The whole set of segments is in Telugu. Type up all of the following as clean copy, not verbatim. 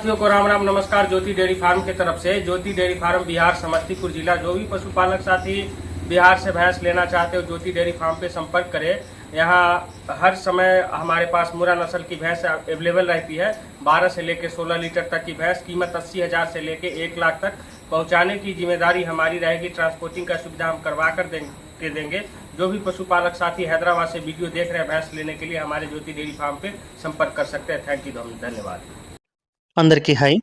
साथियों को राम राम नमस्कार। ज्योति डेयरी फार्म की तरफ से ज्योति डेयरी फार्म बिहार समस्तीपुर जिला। जो भी पशुपालक साथी बिहार से भैंस लेना चाहते हो ज्योति डेयरी फार्म पे संपर्क करें। यहाँ हर समय हमारे पास मुर्रा नस्ल की भैंस अवेलेबल रहती है। 12 से लेकर 16 लीटर तक की भैंस, कीमत 80,000 से लेकर 1 लाख तक। पहुँचाने की जिम्मेदारी हमारी रहेगी। ट्रांसपोर्टिंग का सुविधा हम करवा कर देंगे। जो भी पशुपालक साथी हैदराबाद से वीडियो देख रहे हैं भैंस लेने के लिए हमारे ज्योति डेयरी फार्म पे संपर्क कर सकते हैं। थैंक यू, धन्यवाद। అందరికీ హాయ్.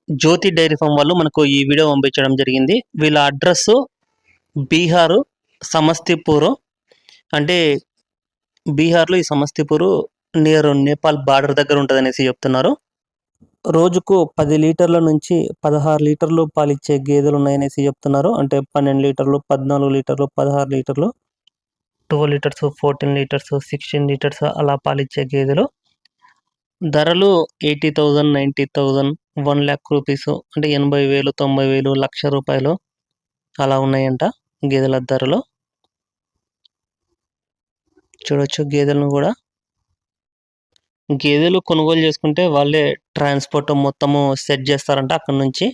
జ్యోతి డైరీ ఫామ్ వాళ్ళు మనకు ఈ వీడియో పంపించడం జరిగింది. వీళ్ళ అడ్రస్ బీహారు సమస్తీపూరు, అంటే బీహార్లో ఈ సమస్తీపూరు నియర్ నేపాల్ బార్డర్ దగ్గర ఉంటుంది అనేసి చెప్తున్నారు. రోజుకు 10 లీటర్ల నుంచి 16 లీటర్లు పాలిచ్చే గేదెలు ఉన్నాయనేసి చెప్తున్నారు. అంటే 12 లీటర్లు, 14 లీటర్లు, 16 లీటర్లు, 12 లీటర్స్, 14 లీటర్స్, 16 లీటర్స్ అలా పాలిచ్చే గేదెలు. ధరలు 80,000, 90,000, 1 lakh రూపీస్, అంటే 80,000, 90,000, ₹1,00,000 అలా ఉన్నాయంట గేదెల ధరలు. చూడొచ్చు గేదెలను కూడా. గేదెలు కొనుగోలు చేసుకుంటే వాళ్ళే ట్రాన్స్పోర్ట్ మొత్తము సెట్ చేస్తారంట. అక్కడ నుంచి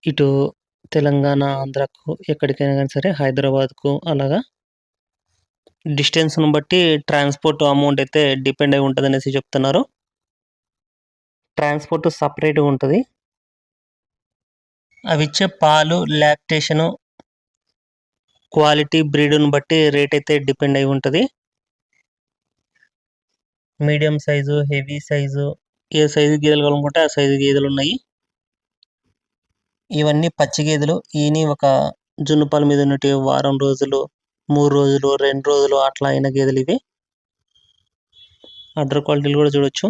ఇటు తెలంగాణ, ఆంధ్రాకు, ఎక్కడికైనా కానీ సరే, హైదరాబాద్కు అలాగా డిస్టెన్స్ను బట్టి ట్రాన్స్పోర్ట్ అమౌంట్ అయితే డిపెండ్ అయి ఉంటుంది అనేసి చెప్తున్నారు. ట్రాన్స్పోర్ట్ సపరేట్గా ఉంటుంది. అవి ఇచ్చే పాలు, లాక్టేషను, క్వాలిటీ, బ్రీడును బట్టి రేట్ అయితే డిపెండ్ అయి ఉంటుంది. మీడియం సైజు, హెవీ సైజు, ఏ సైజు గేదెలు కావాలనుకుంటే ఆ సైజు గేదెలు ఉన్నాయి. ఇవన్నీ పచ్చి గేదెలు. ఈయన ఒక జున్నుపాల మీద ఉన్నట్టు వారం రోజులు, 3 రోజులు, 2 రోజులు అట్లా అయిన గేదెలు ఇవి. అడ్డర్ క్వాలిటీలు కూడా చూడొచ్చు.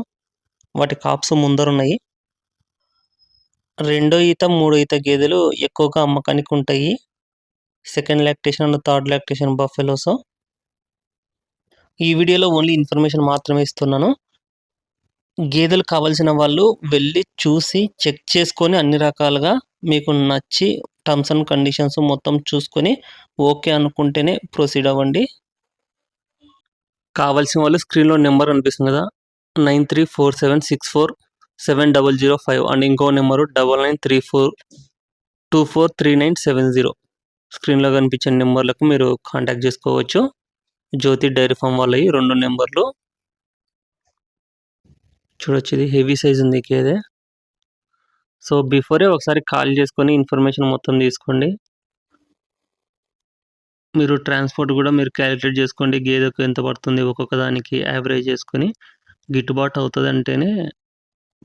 వాటి కాప్స్ ముందరున్నాయి. 2వ ఈత, 3వ ఈత గేదెలు ఎక్కువగా అమ్మకానికి ఉంటాయి. Second lactation and third lactation buffaloes. ఈ వీడియోలో ఓన్లీ ఇన్ఫర్మేషన్ మాత్రమే ఇస్తున్నాను. గేదెలు కావాల్సిన వాళ్ళు వెళ్ళి చూసి చెక్ చేసుకొని అన్ని రకాలుగా మీకు నచ్చి టర్మ్స్ అండ్ కండిషన్స్ మొత్తం చూసుకొని ఓకే అనుకుంటేనే ప్రొసీడ్ అవ్వండి. కావాల్సిన వాళ్ళు స్క్రీన్లో నెంబర్ అనిపిస్తుంది కదా, 9347647005 అండ్ ఇంకో నెంబరు 9934243970. స్క్రీన్లో కనిపించే నెంబర్లకు మీరు కాంటాక్ట్ చేసుకోవచ్చు. జ్యోతి డైరీ ఫామ్ వాళ్ళవి 2 నెంబర్లు. చూడొచ్చు, ఇది హెవీ సైజ్ ఉంది గేదె. సో బిఫోరే ఒకసారి కాల్ చేసుకొని ఇన్ఫర్మేషన్ మొత్తం తీసుకోండి. మీరు ట్రాన్స్పోర్ట్ కూడా మీరు క్యాలిక్యులేట్ చేసుకోండి. గేదెకు ఎంత పడుతుంది ఒక్కొక్క దానికి యావరేజ్ చేసుకొని గిట్టుబాటు అవుతుంది అంటేనే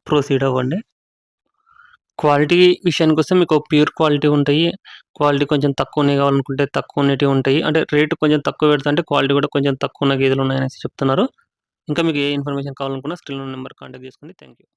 ప్రొసీడ్ అవ్వండి. క్వాలిటీ విషయానికి వస్తే మీకు ప్యూర్ క్వాలిటీ ఉంటాయి. క్వాలిటీ కొంచెం తక్కువనే కావాలనుకుంటే తక్కువ ఉన్నవి ఉంటాయి. అంటే రేటు కొంచెం తక్కువ పెడతా అంటే క్వాలిటీ కూడా కొంచెం తక్కువ ఉన్న గేదెలు ఉన్నాయనేసి చెప్తున్నారు. ఇంకా మీకు ఏ ఇన్ఫర్మేషన్ కావాలనుకున్నా స్క్రీన్లో నెంబర్ కాంటాక్ట్ చేసుకోండి. Thank you.